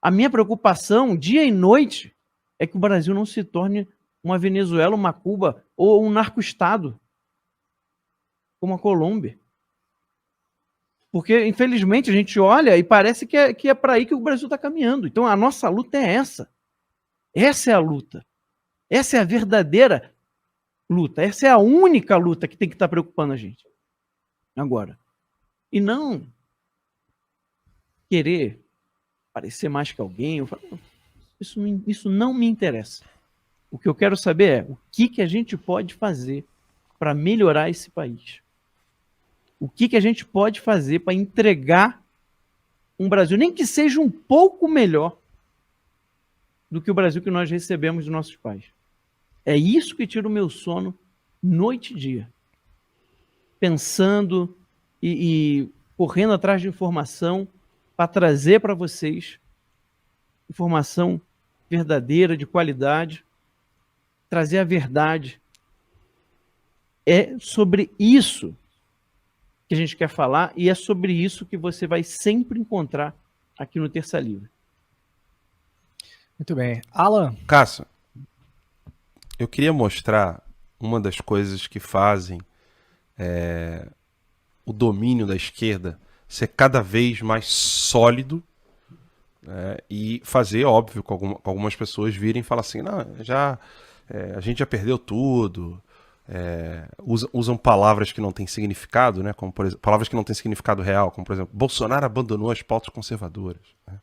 A minha preocupação, dia e noite, é que o Brasil não se torne uma Venezuela, uma Cuba ou um narco-estado, como a Colômbia. Porque, infelizmente, a gente olha e parece que é para aí que o Brasil está caminhando. Então, a nossa luta é essa. Essa é a luta. Essa é a verdadeira luta. Essa é a única luta que tem que estar preocupando a gente. Agora. E não querer parecer mais que alguém. Isso não me interessa. O que eu quero saber é o que a gente pode fazer para melhorar esse país. O que a gente pode fazer para entregar um Brasil, nem que seja um pouco melhor do que o Brasil que nós recebemos dos nossos pais. É isso que tira o meu sono noite e dia. Pensando e correndo atrás de informação para trazer para vocês informação verdadeira, de qualidade, trazer a verdade. É sobre isso que a gente quer falar e é sobre isso que você vai sempre encontrar aqui no Terça Livre. Muito bem. Alan? Cássio, eu queria mostrar uma das coisas que fazem o domínio da esquerda ser cada vez mais sólido, e fazer, óbvio, com algumas pessoas virem e falar assim, não, a gente já perdeu tudo, usam palavras que não têm significado, né? Como, por exemplo, palavras que não têm significado real, como por exemplo, Bolsonaro abandonou as pautas conservadoras, né?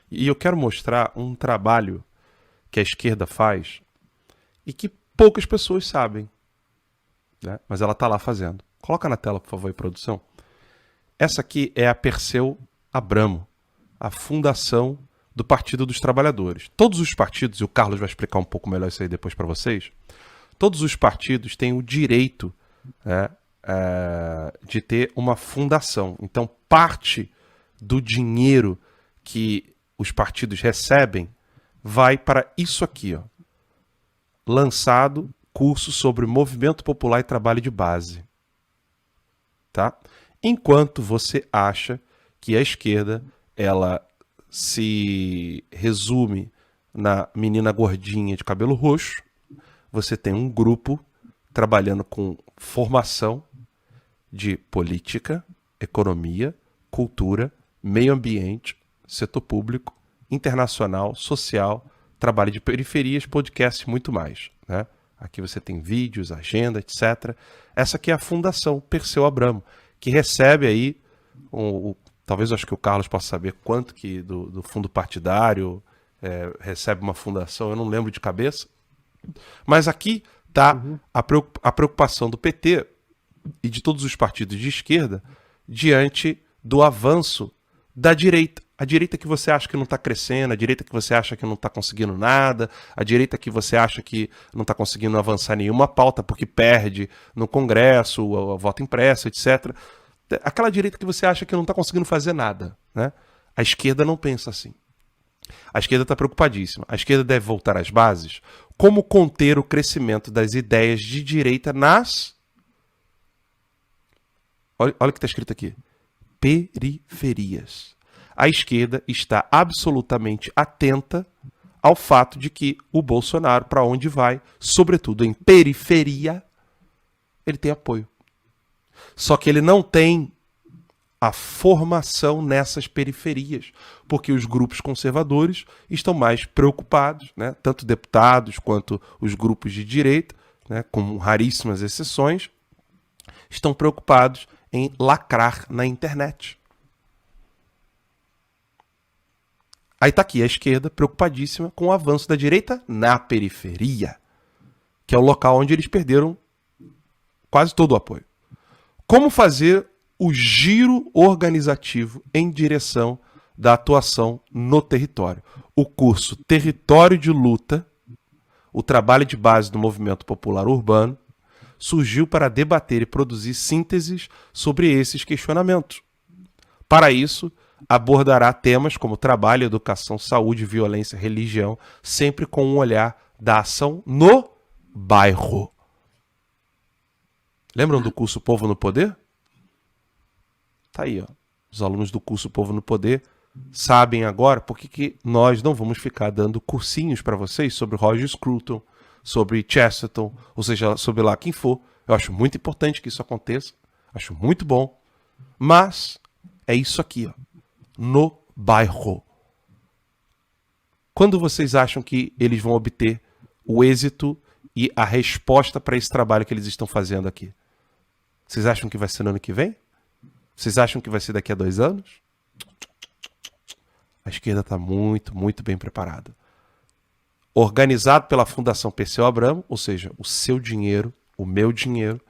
E eu quero mostrar um trabalho que a esquerda faz e que poucas pessoas sabem, né? Mas ela está lá fazendo. Coloca na tela, por favor, aí, produção. Essa aqui é a Perseu Abramo, a fundação do Partido dos Trabalhadores. Todos os partidos, e o Carlos vai explicar um pouco melhor isso aí depois para vocês, todos os partidos têm o direito, né, de ter uma fundação. Então, parte do dinheiro que os partidos recebem vai para isso aqui, ó. Lançado curso sobre movimento popular e trabalho de base. Tá? Enquanto você acha que a esquerda ela se resume na menina gordinha de cabelo roxo, você tem um grupo trabalhando com formação de política, economia, cultura, meio ambiente, setor público, internacional, social, trabalho de periferias, podcast e muito mais, né? Aqui você tem vídeos, agenda, etc. Essa aqui é a Fundação Perseu Abramo, que recebe aí, talvez eu acho que o Carlos possa saber quanto que do fundo partidário recebe uma fundação, eu não lembro de cabeça. Mas aqui está a preocupação do PT e de todos os partidos de esquerda diante do avanço da direita. A direita que você acha que não está crescendo, a direita que você acha que não está conseguindo nada, a direita que você acha que não está conseguindo avançar nenhuma pauta porque perde no Congresso, o voto impresso, etc. Aquela direita que você acha que não está conseguindo fazer nada, né? A esquerda não pensa assim. A esquerda está preocupadíssima. A esquerda deve voltar às bases. Como conter o crescimento das ideias de direita nas... Olha o que está escrito aqui. Periferias. A esquerda está absolutamente atenta ao fato de que o Bolsonaro, para onde vai, sobretudo em periferia, ele tem apoio. Só que ele não tem a formação nessas periferias, porque os grupos conservadores estão mais preocupados, né, tanto deputados quanto os grupos de direita, né, com raríssimas exceções, estão preocupados em lacrar na internet. Aí está aqui a esquerda preocupadíssima com o avanço da direita na periferia, que é o local onde eles perderam quase todo o apoio. Como fazer o giro organizativo em direção da atuação no território? O curso Território de Luta, o trabalho de base do movimento popular urbano, surgiu para debater e produzir sínteses sobre esses questionamentos. Para isso, abordará temas como trabalho, educação, saúde, violência, religião, sempre com um olhar da ação no bairro. Lembram do curso Povo no Poder? Tá aí, ó. Os alunos do curso Povo no Poder sabem agora por que nós não vamos ficar dando cursinhos para vocês sobre Roger Scruton, sobre Chesterton, ou seja, sobre lá quem for. Eu acho muito importante que isso aconteça, acho muito bom, mas é isso aqui, ó, no bairro. Quando vocês acham que eles vão obter o êxito e a resposta para esse trabalho que eles estão fazendo aqui? Vocês acham que vai ser no ano que vem? Vocês acham que vai ser daqui a 2 anos? A esquerda está muito, muito bem preparada. Organizado pela Fundação Perseu Abramo, ou seja, o seu dinheiro, o meu dinheiro,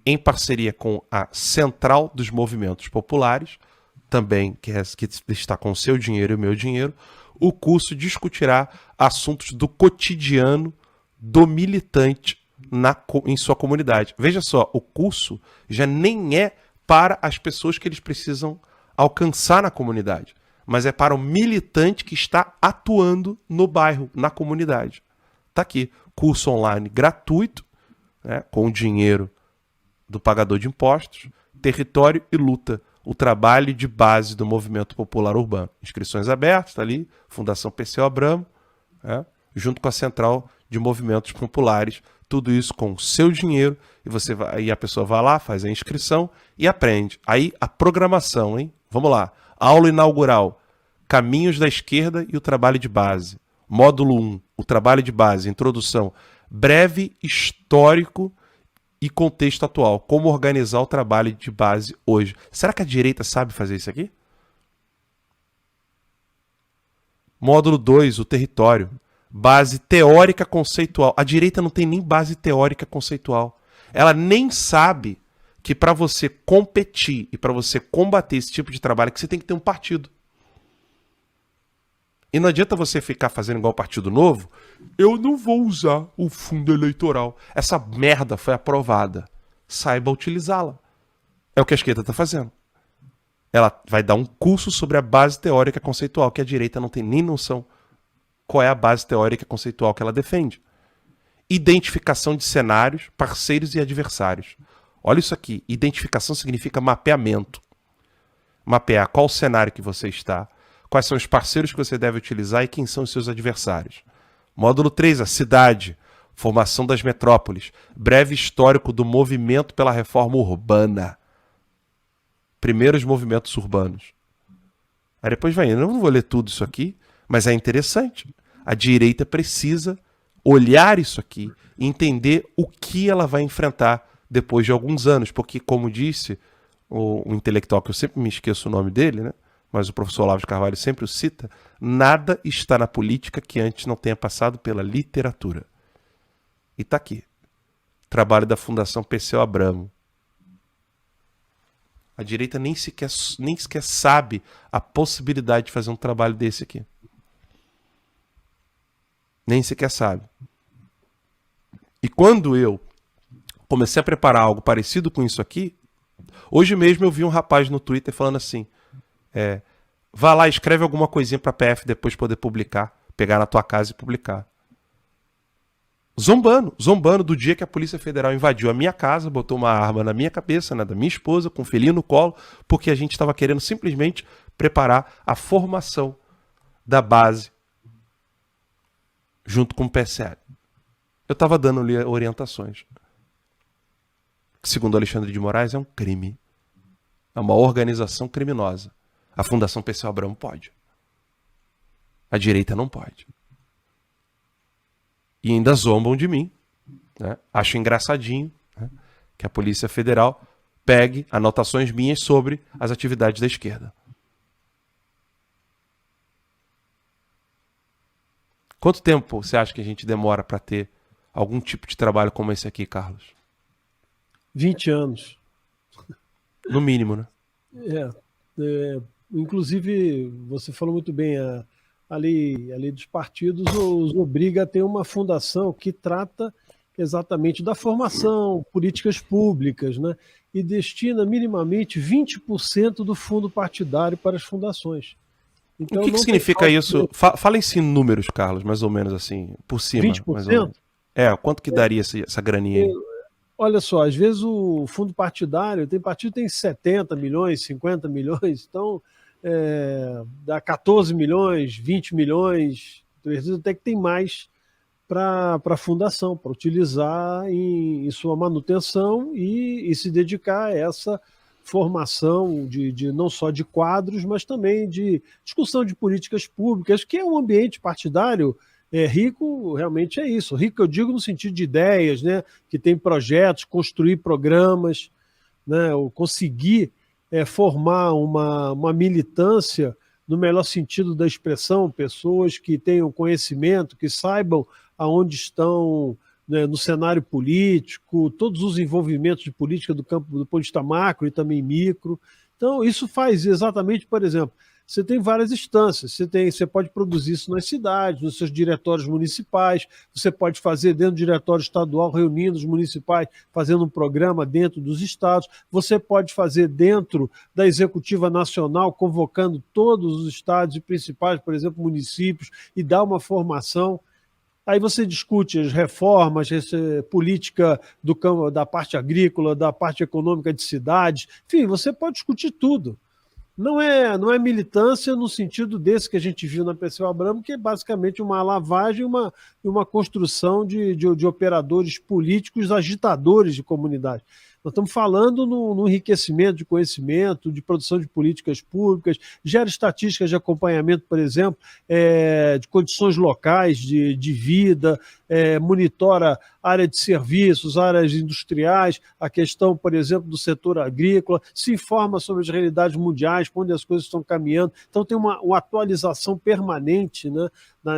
em parceria com a Central dos Movimentos Populares, também que está com o seu dinheiro e o meu dinheiro, o curso discutirá assuntos do cotidiano do militante em sua comunidade. Veja só, o curso já nem é para as pessoas que eles precisam alcançar na comunidade, mas é para o militante que está atuando no bairro, na comunidade. Está aqui, curso online gratuito, né, com o dinheiro do pagador de impostos, território e luta, o trabalho de base do movimento popular urbano. Inscrições abertas, está ali, Fundação Perseu Abramo, né, junto com a Central de Movimentos Populares, tudo isso com o seu dinheiro, e a pessoa vai lá, faz a inscrição e aprende. Aí a programação, hein? Vamos lá. Aula inaugural, Caminhos da Esquerda e o Trabalho de Base. Módulo 1, o Trabalho de Base, Introdução, breve histórico e contexto atual. Como organizar o trabalho de base hoje. Será que a direita sabe fazer isso aqui? Módulo 2, o território. Base teórica conceitual. A direita não tem nem base teórica conceitual. Ela nem sabe que para você competir e para você combater esse tipo de trabalho, que você tem que ter um partido. E não adianta você ficar fazendo igual o Partido Novo. Eu não vou usar o fundo eleitoral. Essa merda foi aprovada. Saiba utilizá-la. É o que a esquerda está fazendo. Ela vai dar um curso sobre a base teórica conceitual, que a direita não tem nem noção qual é a base teórica conceitual que ela defende. Identificação de cenários, parceiros e adversários. Olha isso aqui. Identificação significa mapeamento. Mapear qual cenário que você está, quais são os parceiros que você deve utilizar e quem são os seus adversários. Módulo 3, a cidade. Formação das metrópoles. Breve histórico do movimento pela reforma urbana. Primeiros movimentos urbanos. Aí depois vai indo. Eu não vou ler tudo isso aqui, mas é interessante. A direita precisa olhar isso aqui e entender o que ela vai enfrentar depois de alguns anos. Porque, como disse o intelectual, que eu sempre me esqueço o nome dele, né? Mas o professor Olavo de Carvalho sempre o cita, nada está na política que antes não tenha passado pela literatura. E está aqui. Trabalho da Fundação Perseu Abramo. A direita nem sequer sabe a possibilidade de fazer um trabalho desse aqui. Nem sequer sabe. E quando eu comecei a preparar algo parecido com isso aqui, hoje mesmo eu vi um rapaz no Twitter falando assim, vá lá, escreve alguma coisinha para a PF depois poder publicar, pegar na tua casa e publicar. Zombando do dia que a Polícia Federal invadiu a minha casa, botou uma arma na minha cabeça, né, da minha esposa, com um filhinho no colo, porque a gente estava querendo simplesmente preparar a formação da base junto com o PSL. Eu estava dando-lhe orientações. Segundo Alexandre de Moraes, é um crime. É uma organização criminosa. A Fundação Perseu Abramo pode. A direita não pode. E ainda zombam de mim. Né? Acho engraçadinho, né, que a Polícia Federal pegue anotações minhas sobre as atividades da esquerda. Quanto tempo você acha que a gente demora para ter algum tipo de trabalho como esse aqui, Carlos? 20 anos. No mínimo, né? Inclusive, você falou muito bem, a lei dos partidos os obriga a ter uma fundação que trata exatamente da formação, políticas públicas, né? E destina minimamente 20% do fundo partidário para as fundações. Então, o que significa isso? Fala-se em números, Carlos, mais ou menos assim, por cima. 20%? Mais ou menos. Quanto que daria essa graninha aí? Olha só, às vezes o fundo partidário, tem partido que tem 70 milhões, 50 milhões, então dá 14 milhões, 20 milhões, até que tem mais para a fundação, para utilizar em sua manutenção e se dedicar a essa formação não só de quadros, mas também de discussão de políticas públicas, que é um ambiente partidário rico, realmente é isso. Rico eu digo no sentido de ideias, né, que tem projetos, construir programas, né, ou conseguir formar uma militância no melhor sentido da expressão, pessoas que tenham conhecimento, que saibam aonde estão, né, no cenário político, todos os envolvimentos de política do campo do ponto de vista macro e também micro. Então, isso faz exatamente, por exemplo, você tem várias instâncias, você pode produzir isso nas cidades, nos seus diretórios municipais, você pode fazer dentro do diretório estadual, reunindo os municipais, fazendo um programa dentro dos estados, você pode fazer dentro da executiva nacional, convocando todos os estados e principais, por exemplo, municípios, e dar uma formação. Aí você discute as reformas, política do campo, da parte agrícola, da parte econômica de cidades, enfim, você pode discutir tudo. Não é militância no sentido desse que a gente viu na Perseu Abramo, que é basicamente uma lavagem e uma construção de operadores políticos, agitadores de comunidade. Nós estamos falando no enriquecimento de conhecimento, de produção de políticas públicas, gera estatísticas de acompanhamento, por exemplo, de condições locais de vida, monitora área de serviços, áreas industriais, a questão, por exemplo, do setor agrícola, se informa sobre as realidades mundiais, para onde as coisas estão caminhando. Então tem uma atualização permanente, né,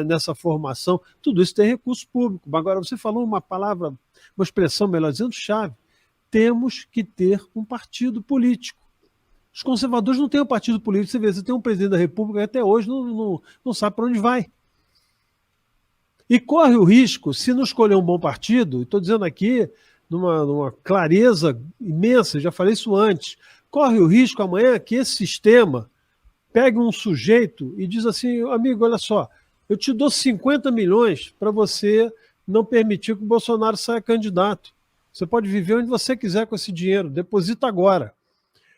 nessa formação. Tudo isso tem recurso público. Agora, você falou uma palavra, uma expressão, melhor dizendo, chave. Temos que ter um partido político. Os conservadores não têm um partido político. Você vê, você tem um presidente da República que até hoje não sabe para onde vai. E corre o risco, se não escolher um bom partido, estou dizendo aqui numa clareza imensa, já falei isso antes, corre o risco amanhã que esse sistema pegue um sujeito e diz assim, amigo, olha só, eu te dou 50 milhões para você não permitir que o Bolsonaro saia candidato. Você pode viver onde você quiser com esse dinheiro, deposita agora.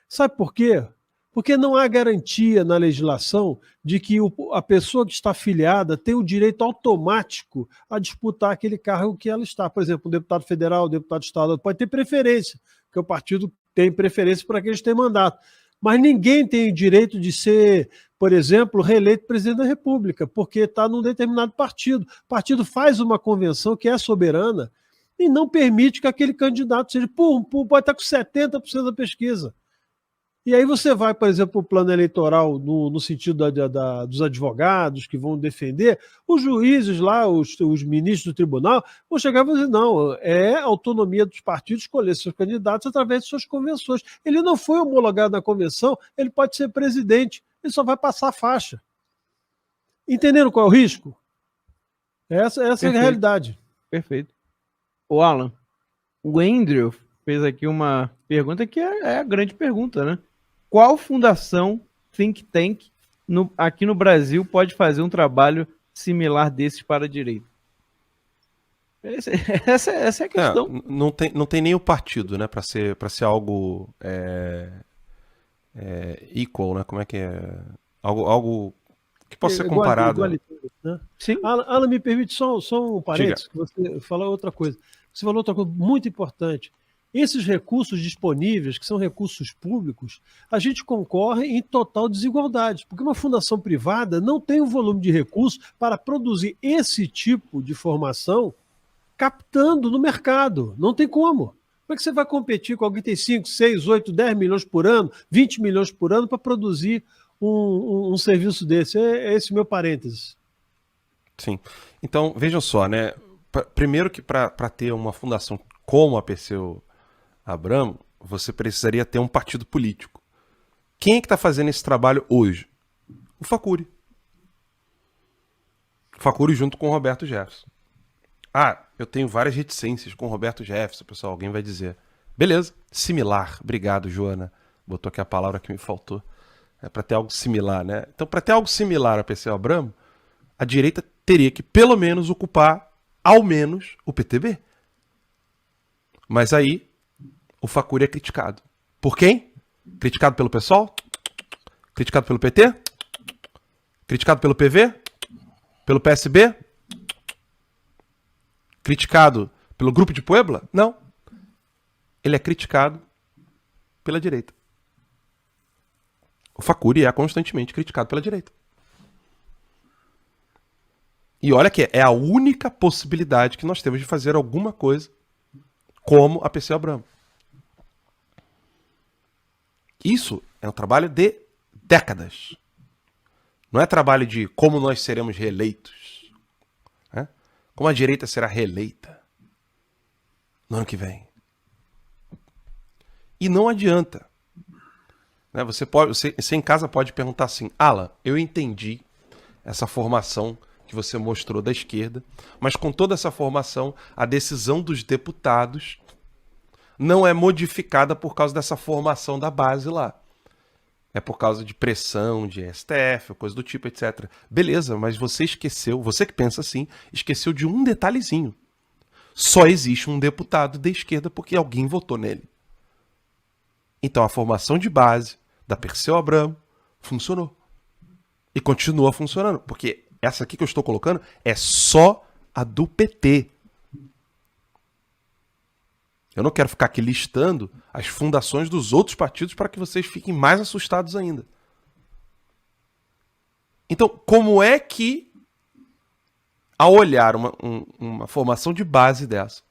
Sabe por quê? Porque não há garantia na legislação de que a pessoa que está afiliada tem o direito automático a disputar aquele cargo que ela está. Por exemplo, um deputado federal, um deputado estadual, pode ter preferência, porque o partido tem preferência para aqueles que têm mandato. Mas ninguém tem o direito de ser, por exemplo, reeleito presidente da República, porque está num determinado partido. O partido faz uma convenção que é soberana, e não permite que aquele candidato seja, pode estar com 70% da pesquisa. E aí você vai, por exemplo, para o plano eleitoral no sentido dos advogados que vão defender, os juízes lá, os ministros do tribunal, vão chegar e vão dizer, não, é autonomia dos partidos escolher seus candidatos através de suas convenções. Ele não foi homologado na convenção, ele pode ser presidente, ele só vai passar a faixa. Entenderam qual é o risco? Essa é a realidade. Perfeito. Ô Alan, o Andrew fez aqui uma pergunta que é a grande pergunta, né? Qual fundação think tank aqui no Brasil pode fazer um trabalho similar desses para a direita? Essa é a questão. Não tem nem o partido, né? Para ser algo equal, né? Como é que é? Algo que possa ser comparado. Né? Sim. Alan, me permite só um parênteses, que você falou outra coisa. Você falou outra coisa muito importante. Esses recursos disponíveis, que são recursos públicos, a gente concorre em total desigualdade, porque uma fundação privada não tem o volume de recursos para produzir esse tipo de formação captando no mercado. Não tem como. Como é que você vai competir com alguém que tem 5, 6, 8, 10 milhões por ano, 20 milhões por ano para produzir um serviço desse? É esse meu parênteses. Sim. Então, vejam só, né? Primeiro que para ter uma fundação como a Perseu Abramo, você precisaria ter um partido político. Quem é que está fazendo esse trabalho hoje? O Facuri. O Facuri junto com o Roberto Jefferson. Ah, eu tenho várias reticências com o Roberto Jefferson, pessoal, alguém vai dizer. Beleza, similar. Obrigado, Joana. Botou aqui a palavra que me faltou. É para ter algo similar, né? Então, para ter algo similar a Perseu Abramo, a direita teria que, pelo menos, ocupar, ao menos, o PTB. Mas aí, o Facuri é criticado. Por quem? Criticado pelo pessoal? Criticado pelo PT? Criticado pelo PV? Pelo PSB? Criticado pelo Grupo de Puebla? Não. Ele é criticado pela direita. O Facuri é constantemente criticado pela direita. E olha que é a única possibilidade que nós temos de fazer alguma coisa como a Perseu Abramo. Isso é um trabalho de décadas. Não é trabalho de como nós seremos reeleitos. Né? Como a direita será reeleita no ano que vem. E não adianta. Né? Você em casa pode perguntar assim, Alan, eu entendi essa formação que você mostrou da esquerda, mas com toda essa formação, a decisão dos deputados não é modificada por causa dessa formação da base lá. É por causa de pressão de STF, coisa do tipo, etc. Beleza, mas você esqueceu, você que pensa assim, esqueceu de um detalhezinho. Só existe um deputado de esquerda porque alguém votou nele. Então a formação de base da Perseu Abramo funcionou. E continua funcionando, porque essa aqui que eu estou colocando é só a do PT. Eu não quero ficar aqui listando as fundações dos outros partidos para que vocês fiquem mais assustados ainda. Então, como é que, ao olhar uma formação de base dessa,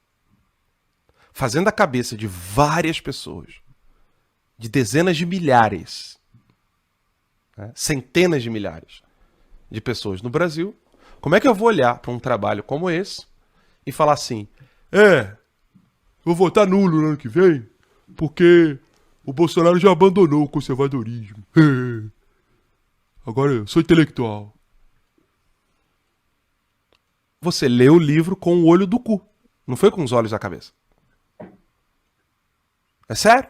fazendo a cabeça de várias pessoas, de dezenas de milhares, né, centenas de milhares de pessoas no Brasil, como é que eu vou olhar para um trabalho como esse e falar assim, vou votar nulo no ano que vem, porque o Bolsonaro já abandonou o conservadorismo. Agora eu sou intelectual. Você lê o livro com o olho do cu, não foi com os olhos da cabeça. É sério?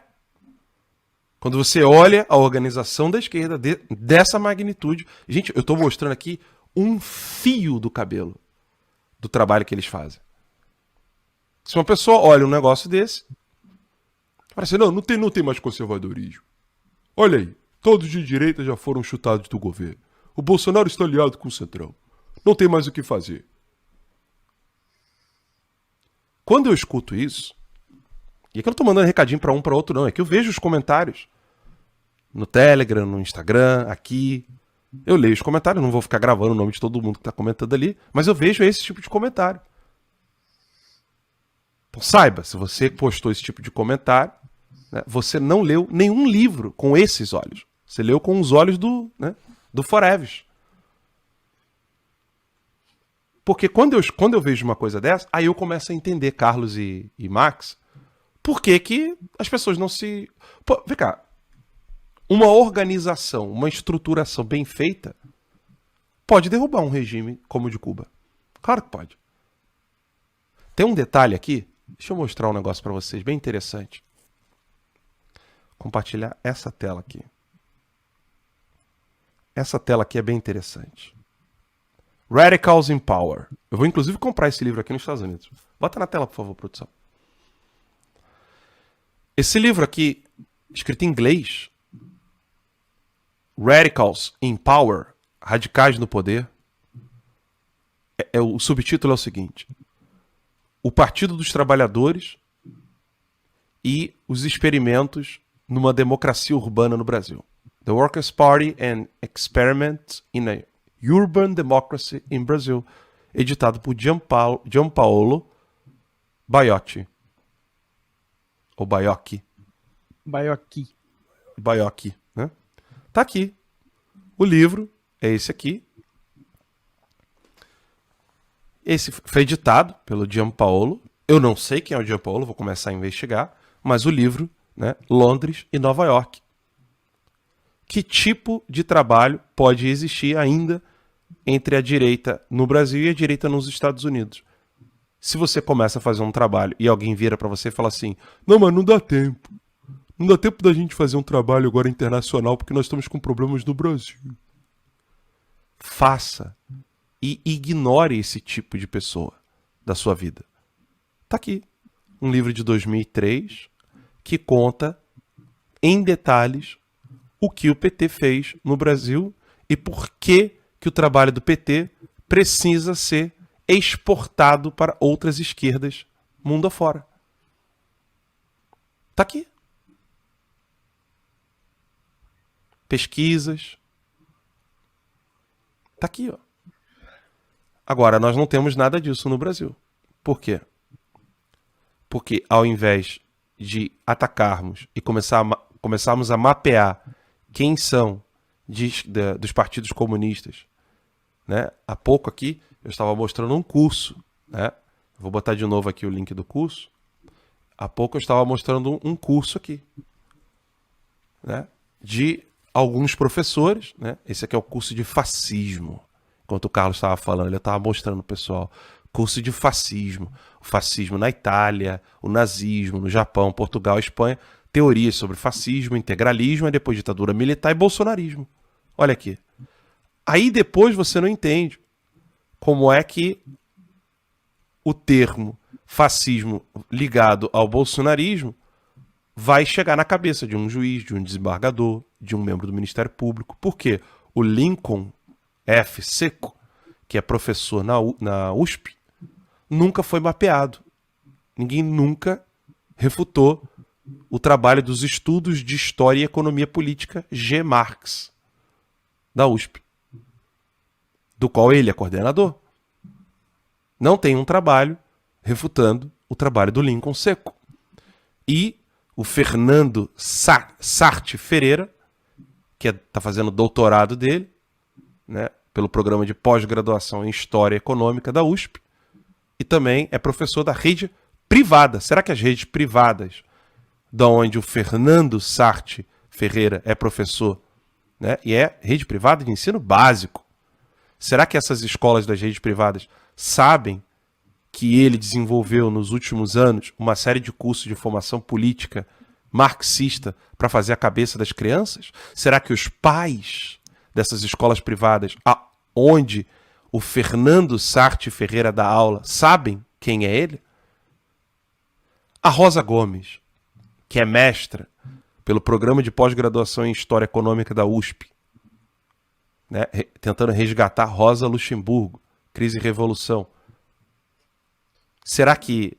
Quando você olha a organização da esquerda dessa magnitude... Gente, eu estou mostrando aqui um fio do cabelo do trabalho que eles fazem. Se uma pessoa olha um negócio desse, parece, não tem mais conservadorismo. Olha aí, todos de direita já foram chutados do governo. O Bolsonaro está aliado com o Centrão. Não tem mais o que fazer. Quando eu escuto isso, e aqui eu não estou mandando recadinho para um para outro não, é que eu vejo os comentários no Telegram, no Instagram, aqui. Eu leio os comentários, não vou ficar gravando o nome de todo mundo que está comentando ali, mas eu vejo esse tipo de comentário. Então saiba, se você postou esse tipo de comentário, né, você não leu nenhum livro com esses olhos. Você leu com os olhos do Forever. Porque quando eu vejo uma coisa dessa, aí eu começo a entender, Carlos e Max, por que as pessoas não se... Pô, vem cá. Uma organização, uma estruturação bem feita pode derrubar um regime como o de Cuba. Claro que pode. Tem um detalhe aqui. Deixa eu mostrar um negócio para vocês, bem interessante. Compartilhar essa tela aqui. Essa tela aqui é bem interessante. Radicals in Power. Eu vou inclusive comprar esse livro aqui nos Estados Unidos. Bota na tela, por favor, produção. Esse livro aqui, escrito em inglês, Radicals in Power, Radicais no Poder, o subtítulo é o seguinte: o Partido dos Trabalhadores e os experimentos numa democracia urbana no Brasil. The Workers' Party and Experiments in a Urban Democracy in Brazil. Editado por Gianpaolo Baiocchi. Ou Baiocchi. Baiocchi, né? Tá aqui. O livro é esse aqui. Esse foi editado pelo Gianpaolo. Eu não sei quem é o Gianpaolo, vou começar a investigar. Mas o livro, né, Londres e Nova York. Que tipo de trabalho pode existir ainda entre a direita no Brasil e a direita nos Estados Unidos? Se você começa a fazer um trabalho e alguém vira para você e fala assim, não, mas não dá tempo. Não dá tempo da gente fazer um trabalho agora internacional porque nós estamos com problemas no Brasil. Faça e ignore esse tipo de pessoa da sua vida. Tá aqui. Um livro de 2003 que conta em detalhes o que o PT fez no Brasil e por que o trabalho do PT precisa ser exportado para outras esquerdas mundo afora. Tá aqui. Pesquisas. Tá aqui, ó. Agora, nós não temos nada disso no Brasil. Por quê? Porque ao invés de atacarmos e começarmos a mapear quem são dos partidos comunistas, né? Há pouco aqui eu estava mostrando um curso, né? Vou botar de novo aqui o link do curso. Há pouco eu estava mostrando um curso aqui, né? De alguns professores, né? Esse aqui é o curso de fascismo. Enquanto o Carlos estava falando, ele estava mostrando, pessoal, curso de fascismo. O fascismo na Itália, o nazismo no Japão, Portugal, Espanha, teorias sobre fascismo, integralismo, e depois ditadura militar e bolsonarismo. Olha aqui. Aí depois você não entende como é que o termo fascismo ligado ao bolsonarismo vai chegar na cabeça de um juiz, de um desembargador, de um membro do Ministério Público. Por quê? O Lincoln F. Seco, que é professor na USP, nunca foi mapeado. Ninguém nunca refutou o trabalho dos estudos de História e Economia Política G. Marx, da USP, do qual ele é coordenador. Não tem um trabalho refutando o trabalho do Lincoln Seco. E o Fernando Sarti Ferreira, que está fazendo doutorado dele, né, pelo programa de pós-graduação em História Econômica da USP, e também é professor da rede privada. Será que as redes privadas, da onde o Fernando Sarti Ferreira é professor, né, e é rede privada de ensino básico, será que essas escolas das redes privadas sabem que ele desenvolveu nos últimos anos uma série de cursos de formação política marxista para fazer a cabeça das crianças? Será que os pais dessas escolas privadas, onde o Fernando Sarti Ferreira dá aula, sabem quem é ele? A Rosa Gomes, que é mestra pelo programa de pós-graduação em História Econômica da USP, né, tentando resgatar Rosa Luxemburgo, Crise e Revolução. Será que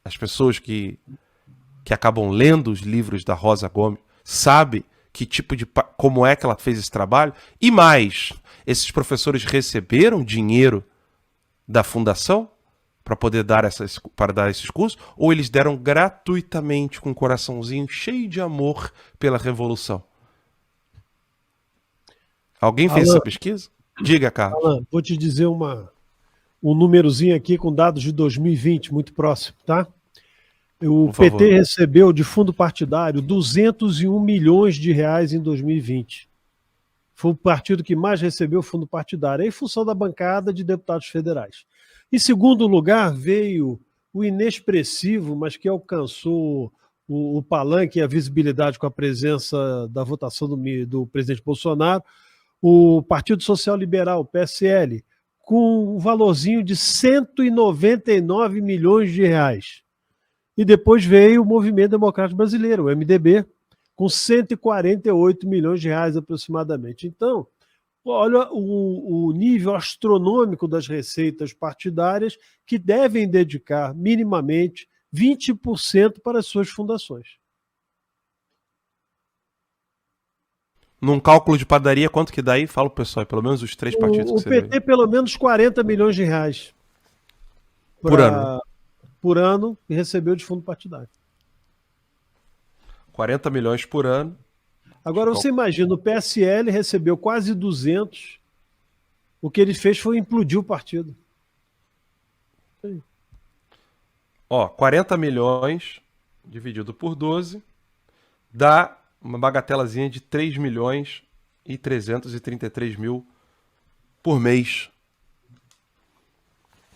as pessoas que acabam lendo os livros da Rosa Gomes sabem como é que ela fez esse trabalho? E mais, esses professores receberam dinheiro da fundação para poder dar esses cursos? Ou eles deram gratuitamente, com um coraçãozinho cheio de amor pela Revolução? Alguém fez essa pesquisa? Diga, Carlos. Alan, vou te dizer um númerozinho aqui com dados de 2020, muito próximo, tá? O PT recebeu de fundo partidário 201 milhões de reais em 2020. Foi o partido que mais recebeu fundo partidário, em função da bancada de deputados federais. Em segundo lugar veio o inexpressivo, mas que alcançou o palanque e a visibilidade com a presença da votação do presidente Bolsonaro, o Partido Social Liberal, PSL, com um valorzinho de 199 milhões de reais. E depois veio o Movimento Democrático Brasileiro, o MDB, com 148 milhões de reais aproximadamente. Então, olha o nível astronômico das receitas partidárias, que devem dedicar minimamente 20% para as suas fundações. Num cálculo de padaria, quanto que dá aí? Fala pro pessoal, pelo menos os três partidos que você O PT, pelo menos 40 milhões de reais. Por ano. Por ano, e recebeu de fundo partidário. 40 milhões por ano. Agora você imagina, o PSL recebeu quase 200, o que ele fez foi implodir o partido. 40 milhões dividido por 12 dá uma bagatelazinha de 3 milhões e 333 mil por mês.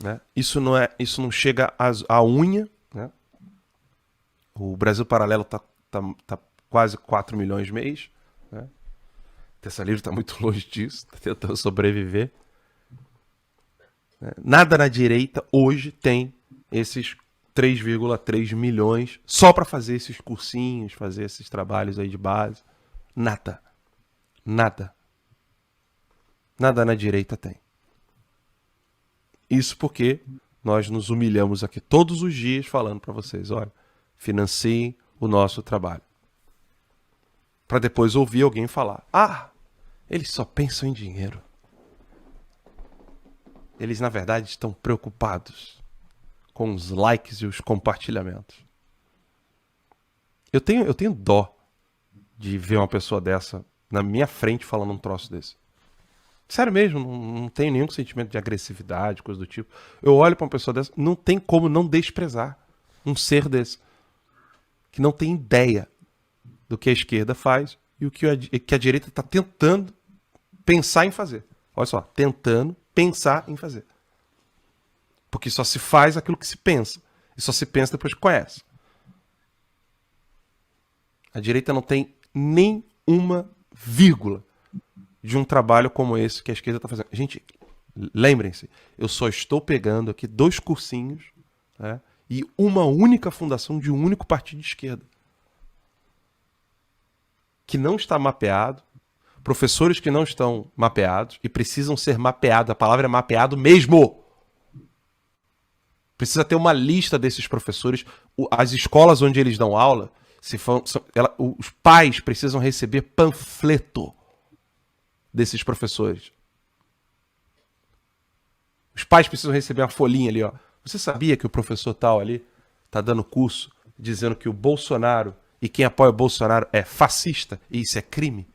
Né? Isso não chega à unha. Né? O Brasil Paralelo tá quase 4 milhões mês. Né? Terça Livre está muito longe disso, está tentando sobreviver. Né? Nada na direita hoje tem esses 3,3 milhões só para fazer esses cursinhos, fazer esses trabalhos aí de base. Nada. Nada na direita tem. Isso porque nós nos humilhamos aqui todos os dias falando para vocês, olha, financiem o nosso trabalho. Para depois ouvir alguém falar, eles só pensam em dinheiro. Eles, na verdade, estão preocupados com os likes e os compartilhamentos. Eu tenho dó de ver uma pessoa dessa na minha frente falando um troço desse. Sério mesmo, não tenho nenhum sentimento de agressividade, coisa do tipo. Eu olho para uma pessoa dessa, não tem como não desprezar um ser desse. Que não tem ideia do que a esquerda faz e o que a direita está tentando pensar em fazer. Olha só, tentando pensar em fazer. Porque só se faz aquilo que se pensa. E só se pensa depois que conhece. A direita não tem nem uma vírgula de um trabalho como esse que a esquerda está fazendo. Gente, lembrem-se, eu só estou pegando aqui 2 cursinhos, né, e uma única fundação de um único partido de esquerda. Que não está mapeado, professores que não estão mapeados e precisam ser mapeados. A palavra é mapeado mesmo. Precisa ter uma lista desses professores. As escolas onde eles dão aula, os pais precisam receber panfleto desses professores. Os pais precisam receber uma folhinha ali, ó. Você sabia que o professor tal ali tá dando curso dizendo que o Bolsonaro e quem apoia o Bolsonaro é fascista e isso é crime?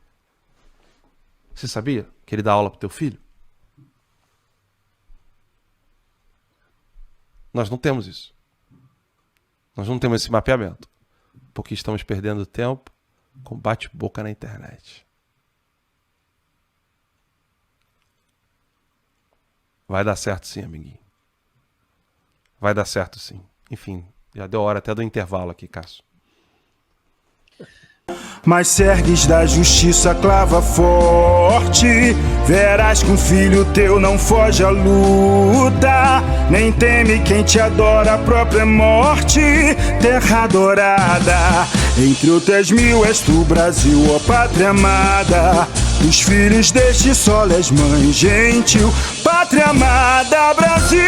Você sabia que ele dá aula pro teu filho? Nós não temos isso. Nós não temos esse mapeamento. Porque estamos perdendo tempo com bate-boca na internet. Vai dar certo sim, amiguinho. Vai dar certo sim. Enfim, já deu hora até do intervalo aqui, Cássio. Mas se ergues da justiça clava forte, verás que um filho teu não foge à luta, nem teme quem te adora, a própria morte, terra adorada. Entre outras mil és tu, Brasil, ó pátria amada, dos filhos deste sol és mãe gentil, pátria amada, Brasil.